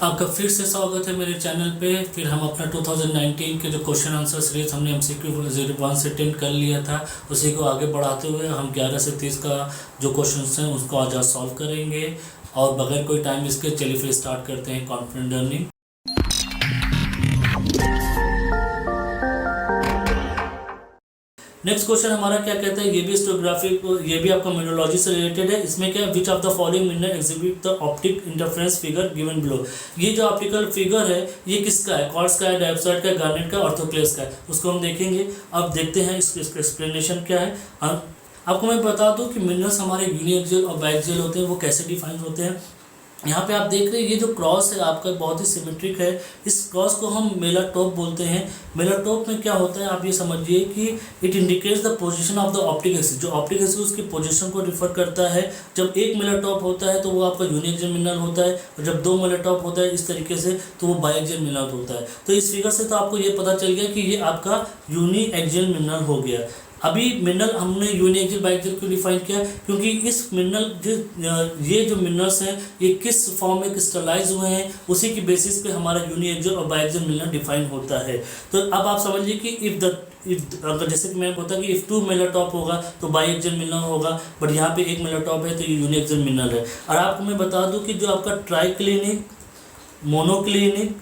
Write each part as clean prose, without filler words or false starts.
आपका फिर से स्वागत है मेरे चैनल पे। फिर हम अपना 2019 के जो क्वेश्चन आंसर सीरीज हमने MCQ 01 से 10 कर लिया था, उसी को आगे बढ़ाते हुए हम 11 से 30 का जो क्वेश्चन हैं उसको आज सॉल्व करेंगे। और बगैर कोई टाइम इसके चलिए फिर स्टार्ट करते हैं कॉन्फिडेंट लर्निंग। नेक्स्ट क्वेश्चन हमारा क्या कहता है, ये भी हिस्टोग्राफी, ये भी आपका मिनरोलॉजी से रिलेटेड है। इसमें क्या, विच of the following mineral exhibit the optic interference figure given below. ये जो ऑप्टिकल फिगर है ये किसका है, क्वार्ट्ज का है, डाइऑक्साइड का है, गार्नेट का, ऑर्थोक्लेस का है, उसको हम देखेंगे। अब देखते हैं इसका एक्सप्लेनेशन क्या है। आपको मैं बता दूं कि मिनरल्स हमारे यूनिएक्सियल और बायएक्सियल होते हैं, वो कैसे डिफाइन होते हैं। यहाँ पे आप देख रहे हैं ये जो क्रॉस है आपका बहुत ही सिमेट्रिक है। इस क्रॉस को हम मेलाटोप बोलते हैं। मेलाटोप में क्या होता है आप ये समझिए कि it indicates the position of the optic axis. जो ऑप्टिक एक्सिस उसकी पोजीशन को रिफर करता है। जब एक मेलाटोप होता है तो वो आपका यूनिएक्सियल मिनरल होता है, और जब दो मेलाटोप होता है इस तरीके से तो वो बायएक्सियल मिनरल होता है। तो इस फिगर से तो आपको ये पता चल गया कि ये आपका यूनिएक्सियल मिनरल हो गया। अभी मिनरल हमने यूनिएक्सियल बायएक्सियल क्यों डिफाइन किया, क्योंकि इस मिनरल ये जो मिनरल्स हैं ये किस फॉर्म में क्रिस्टलाइज हुए हैं उसी की बेसिस पे हमारा यूनिएक्सियल और बायएक्सियल मिनरल डिफाइन होता है। तो अब आप समझिए कि इफ अगर जैसे कि मैंने बोला कि इफ टू मेलाटॉप होगा तो बायएक्सियल मिनरल होगा, बट यहाँ पे एक मेलाटॉप है तो ये यूनिएक्सियल मिनरल है। और आपको मैं बता दूँ कि जो आपका ट्राइक्लिनिक, मोनोक्लिनिक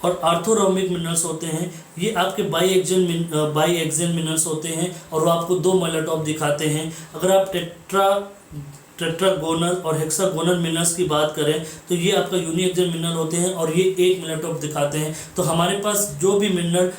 और आर्थोरोमिक मिनरल्स होते हैं ये आपके बायएक्सियल मिनरल्स होते हैं, और वो आपको दो मेलाटॉप दिखाते हैं। अगर आप टेट्रागोनल और हेक्सागोनल मिनरल्स की बात करें तो ये आपका यूनिएक्सियल मिनरल होते हैं और ये एक मेलाटॉप दिखाते हैं। तो हमारे पास जो भी मिनरल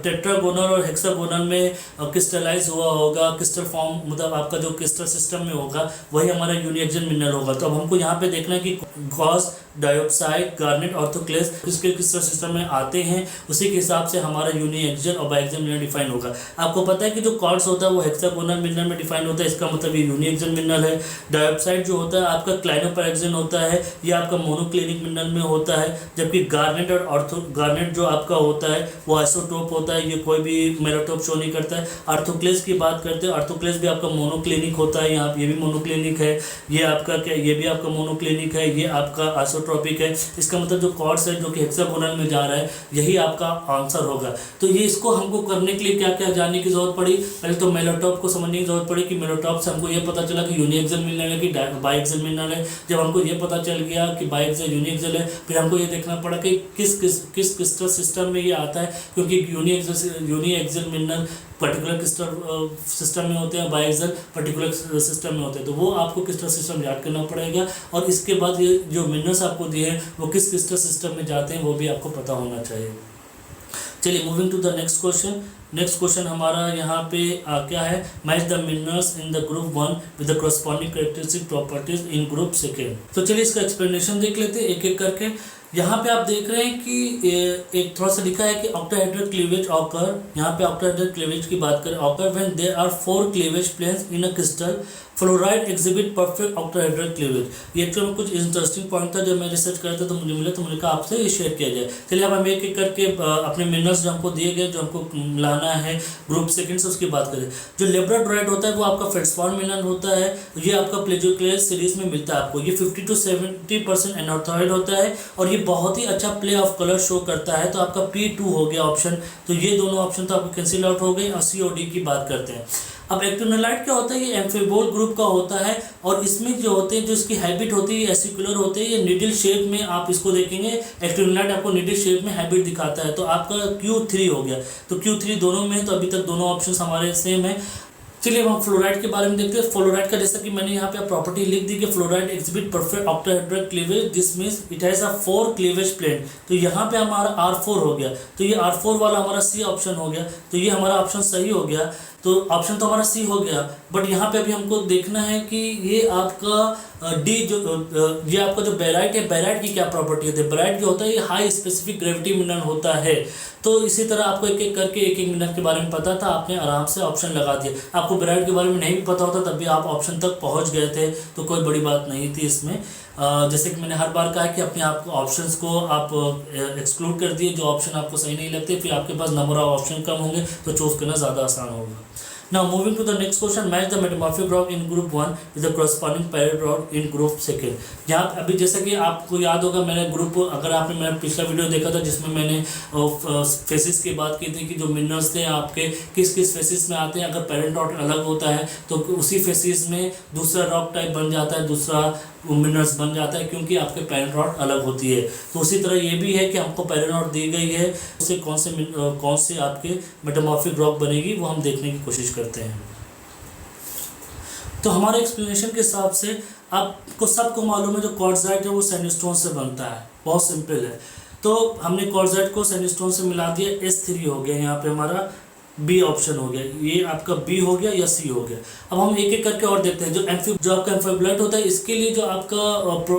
टेट्रागोनल और हेक्सागोनल में क्रिस्टलाइज हुआ होगा, क्रिस्टल फॉर्म मतलब आपका जो क्रिस्टल सिस्टम में होगा वही हमारा यूनिएक्सियल मिनरल होगा। तो अब हमको यहाँ पे देखना है कि गॉस, डाइऑक्साइड, गार्नेट, ऑर्थोक्लेस किसके क्रिस्टल सिस्टम में आते हैं, उसी के हिसाब से हमारा यूनिएक्सियल और बायएक्सियल मिनरल डिफाइन होगा। आपको पता है कि जो क्वार्ट्ज होता है वो हेक्सागोनल मिनरल में डिफाइन होता है, इसका मतलब ये यूनिएक्सियल मिनरल है। डाइऑक्साइड जो होता है आपका क्लाइनोपैरेक्सिन होता है, ये आपका मोनोक्लिनिक मिनरल में होता है। जबकि गार्नेट जो आपका होता है वो आइसोटोप होता है, ये कोई भी मेलाटोप शो नहीं करता है। ऑर्थोक्लेस की बात करते हैं, ऑर्थोक्लेस भी आपका मोनोक्लिनिक होता है, यहाँ ये भी मोनोक्लिनिक है। ये आपका क्या, ये भी आपका मोनोक्लिनिक है, ये आपका आइसोट्रोपिक है। इसका मतलब जो क्वार्ट्ज है जो कि हेक्सागोनल में जा रहा है यही आपका आंसर होगा। तो ये इसको हमको करने के लिए क्या क्या जानने की जरूरत पड़ी, पहले तो मेलाटोप को समझने की जरूरत पड़ी कि मेलाटोप से हमको ये पता चला कि यूनिएक्सियल मिनरल है कि बायएक्सियल मिनरल है। जब हमको ये पता चल गया कि बायएक्सियल यूनिएक्सियल है, फिर हमको ये देखना पड़ा कि किस क्रिस्टल सिस्टम में ये आता है, क्योंकि uniaxial mineral particular crystal system में होते हैं, बायएक्सियल पर्टिकुलर सिस्टम में होते हैं। तो वो आपको क्रिस्टल सिस्टम याद करना पड़ेगा, और इसके बाद ये जो मिनरल्स आपको दिए हैं वो किस क्रिस्टल सिस्टम में जाते हैं वो भी आपको पता होना चाहिए। चलिए moving to the next question. Next question हमारा यहाँ पे क्या है, match the minerals in the group 1 with the corresponding characteristic properties in group second. तो चलिए इसका एक्सप्लेनेशन देख लेते हैं एक एक करके। यहाँ पे आप देख रहे हैं कि एक थोड़ा सा लिखा है कि ऑक्टाहेड्रल क्लीवेज ऑकर। यहाँ पे ऑक्टाहेड्रल क्लीवेज की बात करें, occur when there are 4 cleavage planes in a crystal, fluoride exhibit perfect octahedral cleavage. ये एक्चुअली कुछ इंटरेस्टिंग पॉइंट था, जब मैं रिसर्च कर रहा था तो मुझे मिला, तो मुझे कहा आपसे ये शेयर किया जाए। चलिए अब हम एक एक करके अपने मिनरल्स जो हमको दिए गए, जो हमको लाना है ग्रुप सेकंड से, उसकी बात करें। जो लेब्राडोराइट होता है वो आपका फेल्डस्पार मिनरल होता है, ये आपका प्लेजियोक्लेस सीरीज में मिलता है आपको। ये 50 to 70% एनॉर्थोइड होता है, और ये बहुत ही अच्छा प्ले ऑफ कलर शो करता है। तो आपका P2 हो गया ऑप्शन। तो ये दोनों ऑप्शन तो आपको कैंसिल आउट हो गए, और C और D की बात करते हैं। अब एक्टिनोलाइट क्या होता है, ये एम्फीबोल ग्रुप का होता है, और इसमें जो होते हैं, जो इसकी हैबिट होती है एसिकुलर होते हैं, ये निडल शेप में आप इसको देखेंगे। एक्टिनोलाइट आपको निडल शेप में हैबिट दिखाता है। तो आपका Q3 हो गया। तो Q3 दोनों में है, तो अभी तक दोनों ऑप्शन हमारे सेम है। चलिए अब हम फ्लोराइड के बारे में देखते हैं। फ्लोराइड का जैसा कि मैंने यहाँ पे प्रॉपर्टी लिख दी कि fluoride exhibit perfect octahedral cleavage, this means it has a 4 cleavage plane. तो यहाँ पे हमारा R4 हो गया, तो ये R4 वाला हमारा C ऑप्शन हो गया। तो ये हमारा ऑप्शन सही हो गया। तो ऑप्शन तो हमारा C हो गया, बट यहाँ पे अभी हमको देखना है कि ये आपका डी जो ये आपका जो बेराइट है, बेराइट की क्या प्रॉपर्टी होती है। बेराइट जो होता है ये हाई स्पेसिफिक ग्रेविटी मिनरल होता है। तो इसी तरह आपको एक एक करके एक एक मिनरल के बारे में पता था, आपने आराम से ऑप्शन लगा दिया। आपको बेराइट के बारे में नहीं भी पता होता तब भी आप ऑप्शन तक पहुँच गए थे, तो कोई बड़ी बात नहीं थी इसमें। जैसे कि मैंने हर बार कहा कि अपने आप ऑप्शंस को आप एक्सक्लूड कर दिए, जो ऑप्शन आपको सही नहीं लगते, फिर आपके पास नंबर ऑफ ऑप्शन कम होंगे तो चूज़ करना ज़्यादा आसान होगा। Now moving to the next question, match the metamorphic rock in group 1 with the corresponding parent rock in group 2. यहाँ अभी जैसा कि आपको याद होगा, मैंने ग्रुप, अगर आपने मेरा पिछला वीडियो देखा था जिसमें मैंने फेसिस की बात की थी कि जो मिनरल्स थे आपके किस किस फेसिस में आते हैं, अगर पेरेंट रॉक अलग होता है तो उसी फेसिस में दूसरा रॉक टाइप बन जाता है, दूसरा मिनरल्स बन जाता है, क्योंकि आपके पेरेंट रॉड अलग होती है। तो उसी तरह ये भी है कि हमको पेरेंट रॉड दी गई है, उससे कौन से आपके मेटामॉर्फिक रॉक बनेगी वो हम देखने की कोशिश करते हैं। तो हमारे एक्सप्लेनेशन के हिसाब से आपको सबको मालूम है जो क्वार्ट्जाइट है वो सैंडस्टोन से बनता है, बहुत सिंपल है। तो हमने क्वार्ट्जाइट को सैंडस्टोन से मिला दिया, S3 हो गया, यहाँ पे हमारा बी ऑप्शन हो गया, ये आपका बी हो गया या सी हो गया। अब हम एक एक करके और देखते हैं। जो आपका एम्फीब्लाइट होता है, इसके लिए जो आपका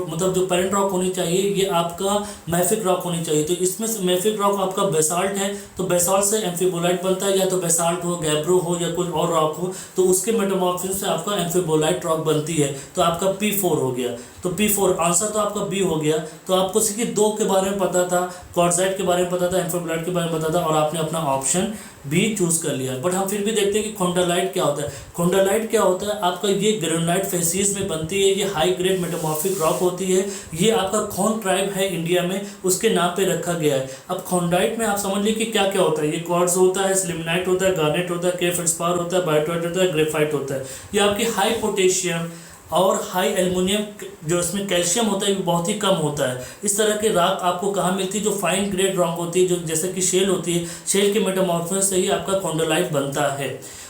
मतलब जो पेरेंट रॉक होनी चाहिए ये आपका मैफिक रॉक होनी चाहिए। तो इसमें से मैफिक रॉक आपका बेसाल्ट है, तो बेसाल्ट से एम्फीबोलाइट बनता है, या तो बेसाल्ट हो, गैब्रो हो, या कुछ और रॉक हो, तो उसके मेटामॉर्फिज्म से आपका एम्फीबोलाइट रॉक बनती है। तो आपका P4 हो गया। तो P4 आंसर तो आपका बी हो गया। तो आपको सिर्फ दो के बारे में पता था, क्वार्ट्जाइट के बारे में पता था, एम्फीबोलाइट के बारे में पता था, और आपने अपना ऑप्शन बी चूज कर लिया। बट हम फिर भी देखते हैं कि खोंडालाइट क्या होता है। खोंडालाइट क्या होता है, आपका ये ग्रेनाइट फेसिस में बनती है, ये हाई ग्रेड मेटामॉर्फिक रॉक होती है। ये आपका खोन ट्राइब है इंडिया में, उसके नाम पे रखा गया है। अब खोंडाइट में आप समझ लीजिए कि क्या क्या होता है। ये क्वार्ट्ज होता है, सिलिमनाइट होता है, गार्नेट होता है, के फेल्डस्पार होता है, बायोटाइट होता है, ग्रेफाइट होता है। ये आपकी हाई पोटेशियम और हाई एल्युमिनियम, जो इसमें कैल्शियम होता है, ये बहुत ही कम होता है। इस तरह के राख आपको कहाँ मिलती है, जो फाइन ग्रेड रॉक होती है, जो जैसे कि शेल होती है, शेल के मेटामॉर्फिज्म से ही आपका खोंडालाइट बनता है।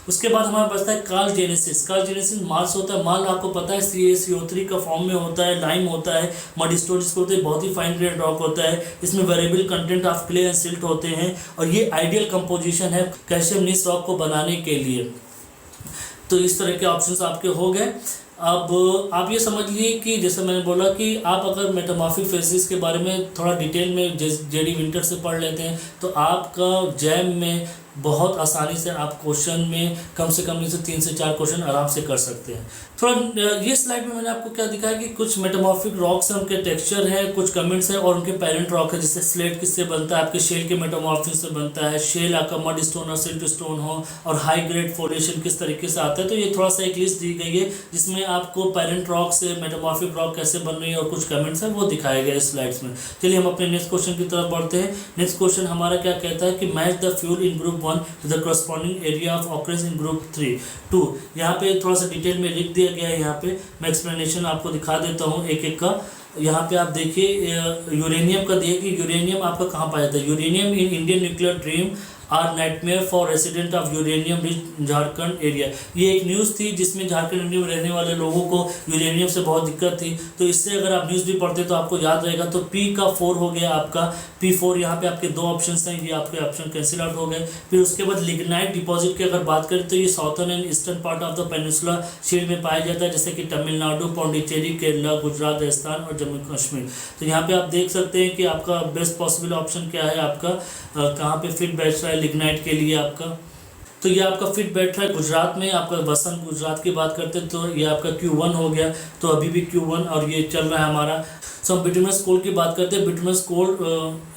उसके बाद हमारे पास है कार्लजेनेसिस। कार्लजेनेसिस मार्स होता है। मार्स आपको पता है CaCO3 का फॉर्म में होता है, लाइम होता है, मडस्टोन जिसको होते हैं, बहुत ही फाइन ग्रेड रॉक होता है। इसमें variable content of clay and silt होते हैं, और ये आइडियल कंपोजिशन है कैल्शियम निस रॉक को बनाने के लिए। तो इस तरह के ऑप्शंस आपके हो गए। अब आप ये समझ लिए कि जैसे मैंने बोला कि आप अगर मेटामॉर्फिक फेसिस के बारे में थोड़ा डिटेल में JD विंटर से पढ़ लेते हैं तो आपका जैम में बहुत आसानी से आप क्वेश्चन में कम से कम 3 से 4 क्वेश्चन आराम से कर सकते हैं। थोड़ा ये स्लाइड में मैंने आपको क्या दिखाया कि कुछ मेटामॉर्फिक रॉक्स हैं, उनके टेक्सचर है, कुछ कमेंट्स हैं, और उनके पेरेंट रॉक है। जैसे स्लेट किससे बनता है, आपके शेल के मेटामॉर्फिज्म से बनता है। शेल आपका मड स्टोन और सिल्ट स्टोन हो, और हाई ग्रेड फॉर्मेशन किस तरीके से आता है। तो ये थोड़ा सा एक लिस्ट दी गई है जिसमें आपको पेरेंट रॉक से मेटामॉर्फिक रॉक कैसे बन रही है और कुछ कमेंट्स हैं वो दिखाए गए स्लाइड्स में। चलिए हम अपने नेक्स्ट क्वेश्चन की तरफ बढ़ते हैं। नेक्स्ट क्वेश्चन हमारा क्या कहता है कि match the fuel in group 1 with the corresponding area of occurrence in group 2। यहाँ पे थोड़ा सा डिटेल में लिख दिया गया है। यहाँ पे मैं एक्सप्लेनेशन आपको दिखा देता हूँ एक एक का। यहाँ पे आप देखिए यूरेनियम का दिया कि यूरेनियम आपका कहाँ पाया जाता है। Uranium in Indian nuclear dream or nightmare for resident of uranium rich Jharkhand area. ये एक न्यूज़ थी जिसमें झारखंड एरिया में रहने वाले लोगों को यूरेनियम से बहुत दिक्कत थी। तो इससे अगर आप न्यूज़ भी पढ़ते तो आपको याद रहेगा। तो P का 4 हो गया आपका P4। यहाँ पे आपके दो ऑप्शन हैं, ये आपके ऑप्शन कैंसिल आउट हो गए। फिर उसके बाद लिग्नाइट डिपॉजिट की अगर बात करें तो ये southern and eastern part of the peninsula shield में पाया जाता है, जैसे कि तमिलनाडु, पौंडीचेरी, केरला, गुजरात, राजस्थान और जम्मू कश्मीर। तो यहाँ पे आप देख सकते हैं कि आपका बेस्ट पॉसिबल ऑप्शन क्या है, आपका कहाँ पे फिट बैठ रहा है लिग्नाइट के लिए आपका। तो ये आपका फिट बैठ रहा है गुजरात में, आपका वसंत गुजरात की बात करते हैं तो ये आपका Q1 हो गया। तो अभी भी Q1 और ये चल रहा है हमारा। सो हम बिटुमिनस कोल की बात करते हैं। Bituminous coal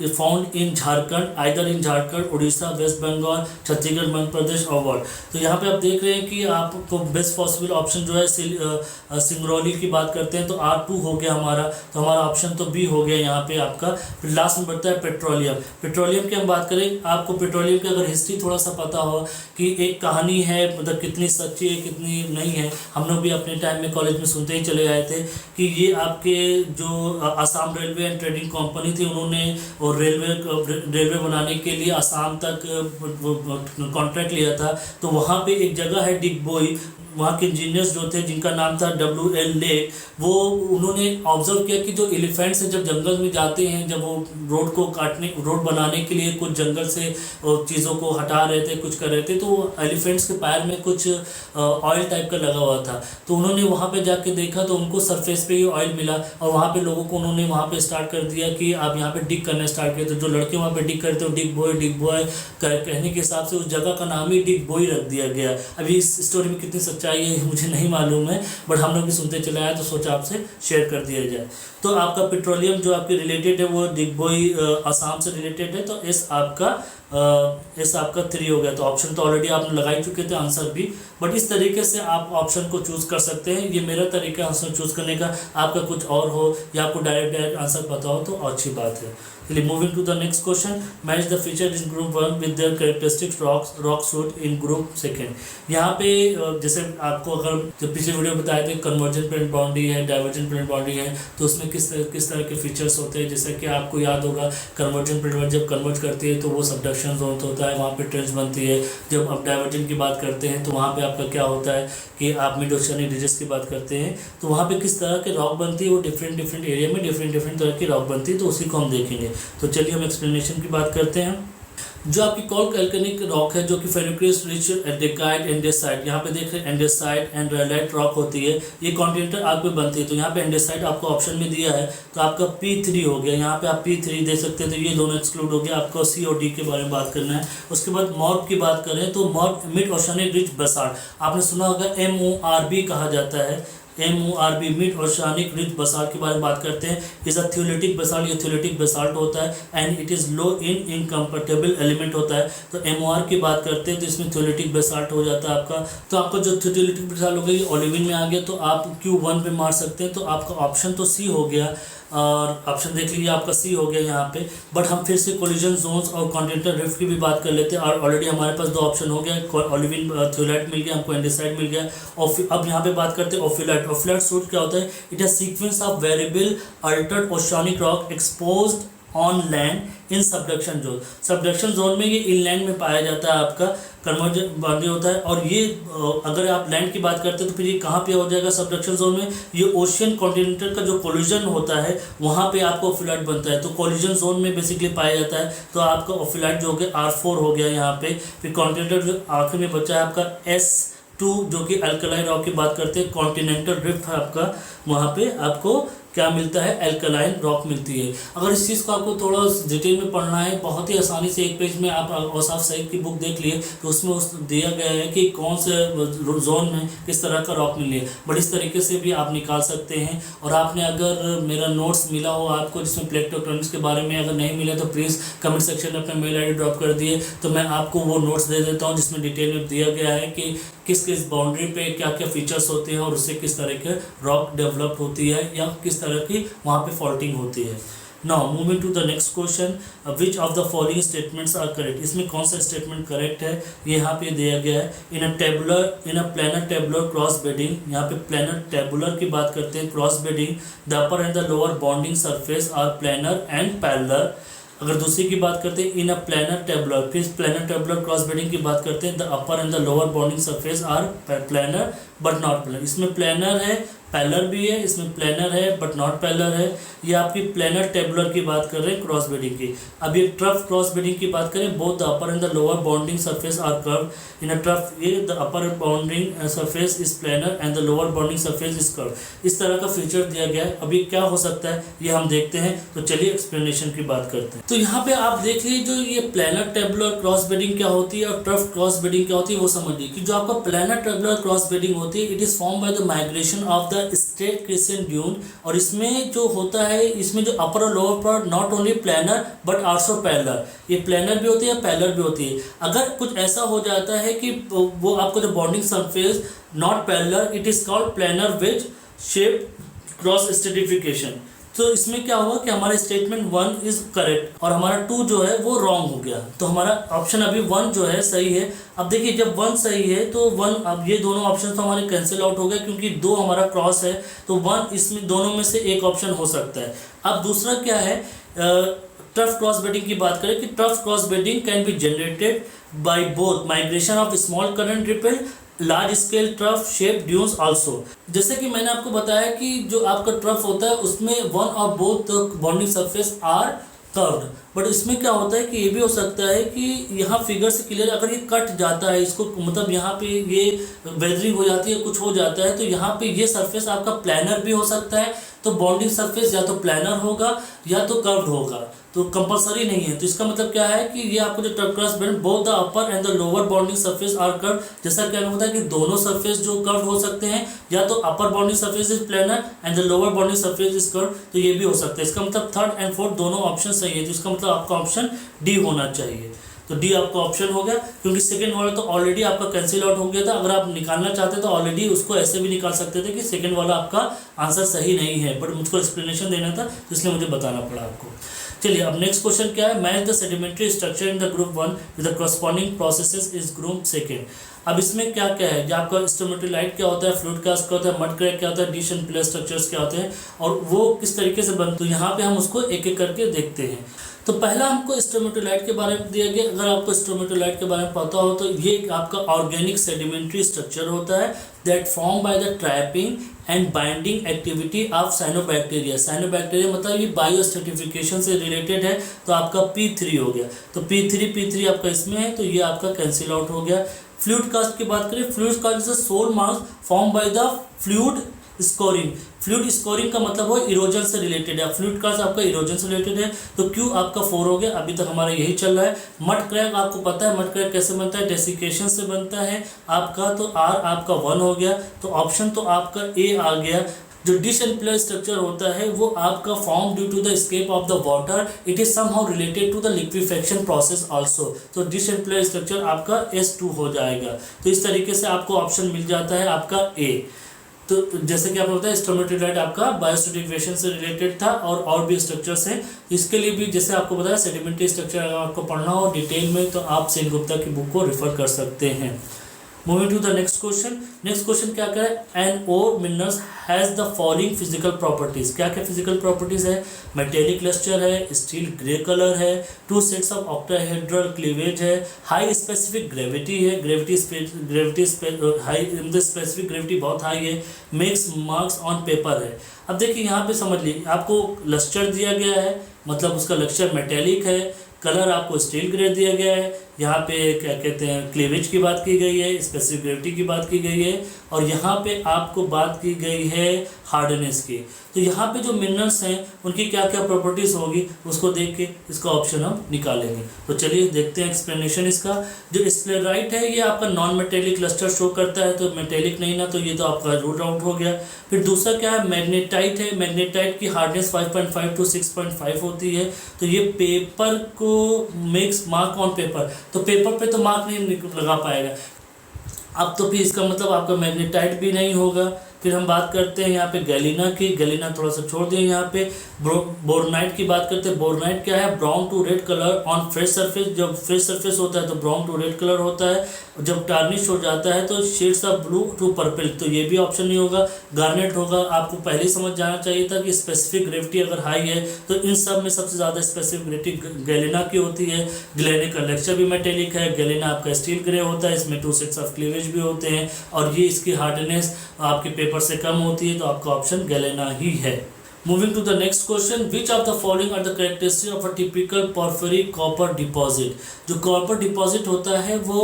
found in Jharkhand, either in Jharkhand, Orissa, West Bengal, Chhattisgarh, Madhya Pradesh और वर्ल्ड। तो यहाँ पे आप देख रहे हैं कि आपको बेस्ट पॉसिबल ऑप्शन जो है सिंगरौली की बात करते हैं तो R2 हो गया हमारा। तो हमारा ऑप्शन तो B हो गया यहाँ पे आपका। फिर लास्ट में बढ़ता है पेट्रोलियम। पेट्रोलियम की हम बात करें, आपको पेट्रोलियम की अगर हिस्ट्री थोड़ा सा पता हो कि एक कहानी है, मतलब कितनी सच्ची है कितनी नहीं है, हम लोग भी अपने टाइम में कॉलेज में सुनते ही चले आए थे कि ये आपके जो Assam railway and trading company थी, उन्होंने और रेलवे बनाने के लिए आसाम तक कॉन्ट्रैक्ट लिया था। तो वहाँ पे एक जगह है डिगबोई, वहाँ के इंजीनियर्स जो थे जिनका नाम था WL लेक, वो उन्होंने ऑब्जर्व किया कि जो एलिफेंट्स हैं जब जंगल में जाते हैं, जब वो रोड बनाने के लिए कुछ जंगल से चीज़ों को हटा रहे थे, कुछ कर रहे थे, तो एलिफेंट्स के पैर में कुछ ऑयल टाइप का लगा हुआ था। तो उन्होंने वहाँ पे जाके देखा तो उनको सरफेस पे ही ऑयल मिला, और वहाँ पे लोगों को उन्होंने वहाँ पे स्टार्ट कर दिया कि आप यहाँ पे डिग करना स्टार्ट किया। तो जो लड़के वहाँ पे डिग करते हो डिग बॉय कहने के हिसाब से उस जगह का नाम ही डिगबोई रख दिया गया। अभी इस स्टोरी में कितनी चाहिए मुझे नहीं मालूम है, बट हम लोग भी सुनते चले आए तो सोचा आपसे शेयर कर दिया जाए। तो आपका पेट्रोलियम जो आपके रिलेटेड है वो डिगबोई आसाम से रिलेटेड है, तो इस आपका ऐसा आपका 3 हो गया। तो ऑप्शन तो ऑलरेडी आपने लगा ही चुके थे आंसर भी, बट इस तरीके से आप ऑप्शन को चूज़ कर सकते हैं। ये मेरा तरीका आंसर चूज़ करने का, आपका कुछ और हो या आपको डायरेक्ट आंसर पता हो तो अच्छी बात है। चलिए moving to the next question, match the feature in group 1 with their characteristics rock shoot in group second. यहाँ पे जैसे आपको अगर जब पिछले वीडियो में बताए थे कन्वर्जेंट प्लेन बाउंड्री है, डाइवर्जेंट प्लेन बाउंड्री है, तो उसमें किस तरह के फीचर्स होते हैं। जैसे कि आपको याद होगा कन्वर्जेंट प्लेन जब कन्वर्ज करती है तो वो सबडक्शन जोन होता है, वहाँ पे ट्रेंच बनती है। जब आप डाइवर्जेंट की बात करते हैं तो वहाँ पे आपका क्या होता है कि आप मिड ओशियनिक रीजन्स की बात करते हैं तो वहाँ पे किस तरह के रॉक बनती है, वो डिफरेंट एरिया में डिफरेंट तरह की रॉक बनती है, तो उसी को हम देखेंगे। तो चलिए हम एक्सप्लेनेशन की बात करते हैं। जो आपकी कॉल्क एल्केनिक रॉक है जो कि फेरोक्रिस्ट रिच डेकाइट एंडेसाइट, यहाँ पे देख रहे हैं एंडेसाइट एंड रैलाइट रॉक होती है, ये कॉन्टिनेंटल आर्क पे बनती है। तो यहाँ पे एंडेसाइट आपको ऑप्शन में दिया है तो आपका P3 हो गया, यहाँ पे आप P3 दे सकते हैं, तो ये दोनों एक्सक्लूड हो गया। आपको C और D के बारे में बात करना है। उसके बाद मॉर्ब की बात करें तो मॉर्ब मिड ओशियनिक रिच बसाल्ट, आपने सुना होगा MORB कहा जाता है, MORB mid oceanic rich basalt के बारे में बात करते हैं। इज अ थ्योलेटिक बसाल्ट, ये थ्योलेटिक बसाल्ट होता है and it is low in incompatible element होता है। तो MOR की बात करते हैं तो इसमें थ्योलेटिक बसाल्ट हो जाता है आपका। तो आपका जो थ्योलेटिक बसाल्ट हो गया ये ओलिविन में आ गया, तो आप Q1 पे मार सकते हैं। तो आपका ऑप्शन तो C हो गया और ऑप्शन देख लीजिए आपका C हो गया यहाँ पे। बट हम फिर से कोलिजन जोन्स और कॉन्टिनेंटल रिफ्ट की भी बात कर लेते हैं और ऑलरेडी हमारे पास 2 ऑप्शन हो गया, ओलिविन थ्योलाइट मिल गया हमको, एंडेसाइट मिल गया। और अब यहाँ पे बात करते हैं ओफिलाइट। ओफिलाइट सूट क्या होता है, it is sequence of variable Altered oceanic rock exposed on land in subduction zone. Subduction zone में ये इनलैंड में पाया जाता है, आपका कन्वर्जेंट बाउंड्री होता है। और ये अगर आप लैंड की बात करते हैं तो फिर ये कहाँ पे हो जाएगा सबडक्शन जोन में, ये ओशियन कॉन्टिनेंटल का जो कोलिजन होता है वहाँ पे आपका ओफिलाइट बनता है। तो कोलिजन जोन में बेसिकली पाया जाता है। तो आपका ओफिलाइट जो हो गया R4 हो गया यहाँ पे। फिर कॉन्टिनेंटल जो आखिर में बचा है आपका S2 जो कि अल्कलाइन रॉक की बात करते हैं। कॉन्टिनेंटल रिफ्ट है आपका, वहाँ पे आपको क्या मिलता है, एल्कलाइन रॉक मिलती है। अगर इस चीज़ को आपको थोड़ा डिटेल में पढ़ना है बहुत ही आसानी से एक पेज में आप औसाफ सईद की बुक देख लिए तो उसमें दिया गया है कि कौन से जोन में किस तरह का रॉक मिली है। बट इस तरीके से भी आप निकाल सकते हैं। और आपने अगर मेरा नोट्स मिला हो आपको जिसमें प्लेट टेक्टोनिक्स के बारे में अगर नहीं मिले तो प्लीज़ कमेंट सेक्शन में अपना मेल ID ड्रॉप कर दिए, तो मैं आपको वो नोट्स दे देता हूँ जिसमें डिटेल में दिया गया है कि किस किस बाउंड्री पे क्या क्या फीचर्स होते हैं और उससे किस तरह के रॉक डेवलप होती है या किस तरह की वहाँ पे फॉल्टिंग होती है। Now moving to the next question, which of the following statements are correct. इसमें कौन सा स्टेटमेंट करेक्ट है ये यहाँ पे दिया गया है। In a planar tabular cross bedding, यहाँ पे प्लेनर टेबुलर की बात करते हैं, cross bedding the upper and the lower bonding surface are planar and parallel. अगर दूसरी की बात करते हैं इन अ प्लेनर टेबुलर, फिर प्लेनर टेबुलर क्रॉस बेडिंग की बात करते हैं the upper and the lower bonding surface are planar but not planar. इसमें प्लेनर है, पैरेलल भी है, इसमें प्लेनर है बट नॉट पैरेलल है। ये आपकी प्लेनर टेबुलर की बात कर रहे हैं क्रॉस बेडिंग की। अब ये ट्रफ क्रॉस बेडिंग की बात करें, both the upper and the lower bonding surface are curve in a trough, ये the upper bonding surface is planar and the lower bonding surface is curve. इस तरह का फीचर दिया गया है। अभी क्या हो सकता है ये हम देखते हैं। तो चलिए एक्सप्लेनेशन की बात करते हैं। तो यहाँ पे आप देख लीजिए जो ये प्लेनर टेबुलर क्रॉस बेडिंग क्या होती है और ट्रफ क्रॉस बेडिंग क्या होती है वो समझिए। कि जो आपका प्लेनर टेबुलर क्रॉस बेडिंग होती है it is form by the migration of the straight crystal dune. और इसमें जो होता है, इसमें जो अपर और lower part not only planar but also parallel, ये प्लेनर भी होती है पैरेलल भी होती है। अगर कुछ ऐसा हो जाता है कि वो आपको जो bonding surface not parallel, it is called planar veg shape cross stratification. तो इसमें क्या हुआ कि हमारा स्टेटमेंट 1 इज करेक्ट और हमारा 2 जो है वो रॉन्ग हो गया। तो हमारा ऑप्शन अभी 1 जो है सही है। अब देखिए जब 1 सही है तो 1, अब ये दोनों ऑप्शन तो हमारे कैंसिल आउट हो गए क्योंकि 2 हमारा क्रॉस है, तो 1 इसमें दोनों में से एक ऑप्शन हो सकता है। अब दूसरा क्या है, ट्रफ क्रॉस बेडिंग की बात करें कि trough cross bedding can be generated by both migration of small current ripple large scale trough shape dunes also. जैसे कि मैंने आपको बताया कि जो आपका ट्रफ होता है उसमें वन और both bonding surface are curved, but इसमें क्या होता है कि ये भी हो सकता है कि यहाँ फिगर से क्लियर अगर ये कट जाता है इसको, मतलब यहाँ पे ये वेदरिंग हो जाती है, कुछ हो जाता है, तो यहाँ पे ये सरफेस आपका प्लानर भी हो सकता है। तो बॉन्डिंग सरफेस या तो प्लानर होगा या तो कर्व्ड होगा, तो कंपलसरी नहीं है। तो इसका मतलब क्या है कि ये आपको जो trough cross bedding both the upper and the lower bonding surface are curved, जैसा क्या होता है कि दोनों सरफेस जो कर्व्ड हो सकते हैं, या तो upper bonding surface is planar and the lower bonding surface is curved, तो ये भी हो सकता है। इसका मतलब 3rd and 4th दोनों ऑप्शन सही है। तो इसका मतलब आपका ऑप्शन डी होना चाहिए। तो डी आपका ऑप्शन हो गया, क्योंकि सेकंड वाला तो ऑलरेडी आपका कैंसिल आउट हो गया था। अगर आप निकालना चाहते तो ऑलरेडी उसको ऐसे भी निकाल सकते थे कि सेकंड वाला आपका आंसर सही नहीं है, बट मुझको एक्सप्लेनेशन देना था तो इसलिए मुझे बताना पड़ा आपको। चलिए अब नेक्स्ट क्वेश्चन क्या है, match the sedimentary structure in the group 1 with the corresponding processes is group second. अब इसमें क्या क्या है, जो आपका स्ट्रोमेटोलाइट क्या होता है, फ्लूइड कास्ट क्या होता है, मड क्रैक क्या होता है, डिश एंड प्लेट स्ट्रक्चर्स क्या होते हैं और वो किस तरीके से बनते हैं, तो यहाँ पे हम उसको एक एक करके देखते हैं। तो पहला हमको स्ट्रोमेटोलाइट के बारे में दिया गया। अगर आपको स्ट्रोमेटोलाइट के बारे में पता हो तो ये आपका ऑर्गेनिक सेडिमेंट्री स्ट्रक्चर होता है that form by the trapping and binding activity of cyanobacteria. Cyanobacteria मतलब ये बायोस्ट्रेटिफिकेशन से रिलेटेड है, तो आपका P3 हो गया। तो P3 आपका इसमें है, तो ये आपका कैंसिल आउट हो गया। फ्लूइड कास्ट की बात करें, fluid cast is a sole mass form by the fluid scoring. Fluid scoring का मतलब वो इरोजन से रिलेटेड है, फ्लूइड कास्ट आपका इरोजन से रिलेटेड है, तो Q आपका 4 हो गया। अभी तक हमारा यही चल रहा है। मड क्रैक आपको पता है, मड क्रैक कैसे बनता है, डेसिकेशन से बनता है आपका, तो R आपका 1 हो गया। तो ऑप्शन तो आपका A आ गया। जो डिश एंड प्लेट स्ट्रक्चर होता है वो आपका form due to the escape of the water, it is somehow related to the liquefaction process also. तो डिश एंड प्लेट स्ट्रक्चर आपका S2 हो जाएगा। तो इस तरीके से आपको ऑप्शन मिल जाता है आपका A। तो जैसे कि आपको पता है स्ट्रोमेटोलाइट आपका बायोस्ट्रेटिफिकेशन से रिलेटेड था और भी स्ट्रक्चर्स हैं। इसके लिए भी जैसे आपको पता है सेडिमेंट्री स्ट्रक्चर अगर आपको पढ़ना हो डिटेल में तो आप सेन गुप्ता की बुक को रेफर कर सकते हैं। Moving to the next question. Next question क्या कह रहा है, an ore minerals has the following physical properties. क्या क्या फिजिकल प्रॉपर्टीज है, मेटेलिक लस्टर है, स्टील ग्रे कलर है, 2 सेट्स ऑफ ऑक्टाहेड्रल क्लीवेज है, हाई स्पेसिफिक ग्रेविटी है, हाई स्पेसिफिक ग्रेविटी बहुत हाई है, मेक्स मार्क्स ऑन पेपर है। अब देखिए यहाँ पे समझ लीजिए आपको लस्टर दिया गया है, मतलब उसका लस्टर मेटेलिक है, कलर आपको स्टील ग्रे दिया गया है, यहाँ पे क्या कहते हैं क्लीवेज की बात की गई है, स्पेसिफिक ग्रेविटी की बात की गई है, और यहाँ पे आपको बात की गई है हार्डनेस की। तो यहाँ पे जो मिनरल्स हैं उनकी क्या क्या प्रॉपर्टीज़ होगी उसको देख के इसका ऑप्शन हम निकालेंगे। तो चलिए देखते हैं एक्सप्लेनेशन इसका। जो स्क्लेराइट है ये आपका नॉन मेटेलिक क्लस्टर शो करता है, तो मेटेलिक नहीं ना, तो ये तो आपका रूट आउट हो गया। फिर दूसरा क्या है, मैग्नेटाइट है। मैग्नेटाइट की हार्डनेस 5.5 to 6.5 होती है, तो ये पेपर को मेक्स मार्क ऑन पेपर, तो पेपर पे तो मार्क नहीं लगा पाएगा। अब तो फिर इसका मतलब आपका मैग्नेटाइट भी नहीं होगा। फिर हम बात करते हैं यहाँ पे गैलिना की, गैलिना थोड़ा सा छोड़ दिए। यहाँ पे बोरनाइट की बात करते हैं। बोरनाइट क्या है, brown to red colour on fresh surface. जब फ्रेश सरफेस होता है तो ब्राउन टू रेड कलर होता है, जब टार्निश हो जाता है तो shades of blue to purple, तो ये भी ऑप्शन नहीं होगा, गार्नेट होगा। आपको पहले ही समझ जाना चाहिए था कि स्पेसिफिक ग्रेविटी अगर हाई है तो इन सब में सबसे ज़्यादा स्पेसिफिक ग्रेविटी गैलिना की होती है। गैलिना का लेक्चर भी मेटेलिक है, गैलिना आपका स्टील ग्रे होता है, इसमें 2 सेट्स ऑफ क्लीवेज भी होते हैं, और ये इसकी हार्डनेस आपके पेपर से कम होती है, तो आपका ऑप्शन गैलिना ही है। Moving to the next question, which of the following are the characteristic of a typical porphyry copper deposit. जो कॉपर डिपॉजिट होता है वो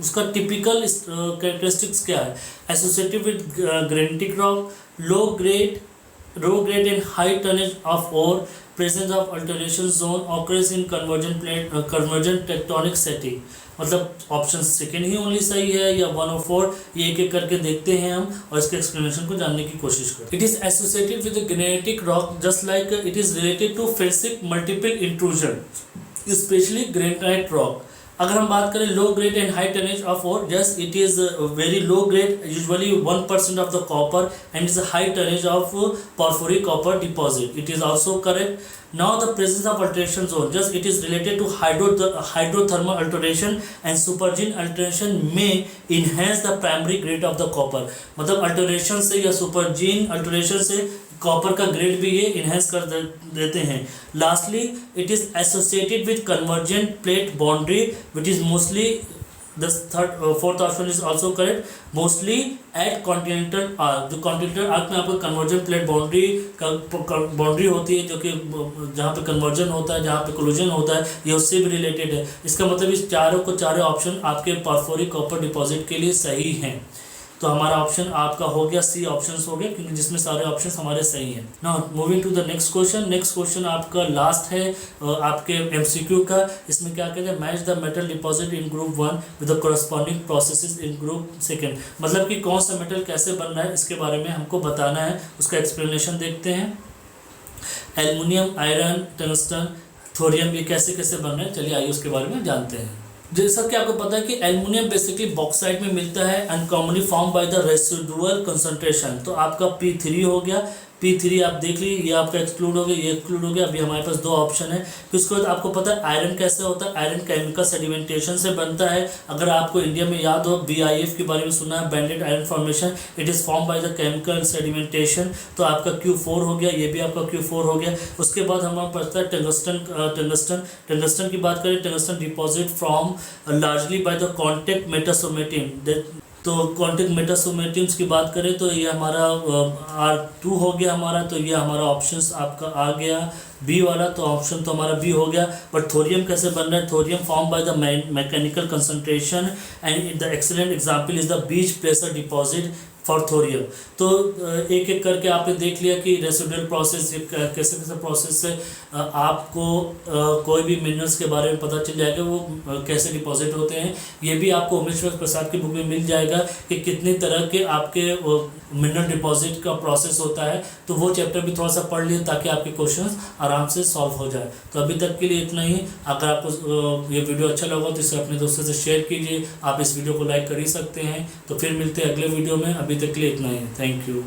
उसका टिपिकल कैरेक्टरिस्टिक्स क्या है, associated with granitic rock, low grade and high tonnage of ore, presence of alteration zone, occurs in convergent tectonic setting. मतलब option second ही only सही है या 1 और 4, ये एक एक करके देखते हैं हम और इसके एक्सप्लेनेशन को जानने की कोशिश करें। It is associated with granitic rock just like it is related to felsic multiple intrusion, specially granite rock. अगर हम बात करें low grade and high tonnage of ore, just it is very low grade, usually 1% of the copper and is high tonnage ऑफ porphyry copper deposit. It is also correct. Now the presence of alteration zone, just it is related to hydrothermal alteration and supergene alteration may enhance the primary grade of the copper. मतलब alteration से या supergene alteration से copper का grade भी ये enhance कर देते हैं। Lastly it is associated with convergent plate boundary which is mostly the fourth option is also correct, mostly eight continental arc. जो कॉन्टिनेंटल आर्क में आपको कन्वर्जन प्लेट बाउंड्री होती है, जो कि जहाँ पे कन्वर्जन होता है, जहाँ पे कोलिजन होता है, ये उससे भी रिलेटेड है। इसका मतलब इस चारों ऑप्शन आपके पोर्फिरी कॉपर डिपॉजिट के लिए सही हैं। तो हमारा ऑप्शन आपका हो गया सी ऑप्शन हो गया, क्योंकि जिसमें सारे ऑप्शन हमारे सही हैं। Now moving to the next question. Next question आपका लास्ट है आपके एमसीक्यू का। इसमें क्या कहते हैं, match the metal deposit in group 1 with the corresponding processes in group 2। मतलब कि कौन सा मेटल कैसे बन रहा है इसके बारे में हमको बताना है, उसका एक्सप्लेनेशन देखते हैं। एल्युमिनियम, आयरन, टंगस्टन, थोरियम, ये कैसे कैसे बन रहे हैं, चलिए आइए उसके बारे में जानते हैं। जैसा कि आपको पता है कि एल्युमिनियम बेसिकली बॉक्साइट में मिलता है and commonly form by the residual concentration. तो आपका P3 हो गया, P3 आप देख लीजिए, ये आपका एक्सक्लूड हो गया, ये एक्सक्लूड हो गया। अभी हमारे पास दो ऑप्शन है। फिर उसके बाद आपको पता है आयरन कैसे होता है, आयरन केमिकल सेडिमेंटेशन से बनता है। अगर आपको इंडिया में याद हो BIF के बारे में सुना है, banded iron formation, it is form by the chemical sedimentation. तो आपका Q4 हो गया, ये भी आपका Q4 हो गया। उसके बाद हमारे पास है टंगस्टन की बात करें, tungsten deposit from largely by the contact metasomatism. तो कॉन्टेक्ट मेटासोमेटिम्स की बात करें तो ये हमारा R2 हो गया हमारा। तो ये हमारा ऑप्शंस आपका आ गया बी वाला, तो ऑप्शन तो हमारा बी हो गया। बट थोरियम कैसे बन रहा है, thorium form by the mechanical concentration and the excellent example is the beach प्लेसर deposit for thorium. तो एक एक करके आपने देख लिया कि रेसिडुअल प्रोसेस कैसे कैसे प्रोसेस से आपको कोई भी मिनरल्स के बारे में पता चल जाएगा, वो कैसे डिपॉजिट होते हैं। ये भी आपको उमेश प्रसाद की बुक में मिल जाएगा कि कितनी तरह के आपके मिनरल डिपॉजिट का प्रोसेस होता है। तो वो चैप्टर भी थोड़ा सा पढ़ लिए ताकि आपके क्वेश्चंस आराम से सॉल्व हो जाए। तो अभी तक के लिए इतना ही। अगर आपको ये वीडियो अच्छा लगा तो इसे अपने दोस्तों से शेयर कीजिए। आप इस वीडियो को लाइक कर ही सकते हैं। तो फिर मिलते हैं अगले वीडियो में। अभी तक के लिए इतना ही। Thank you.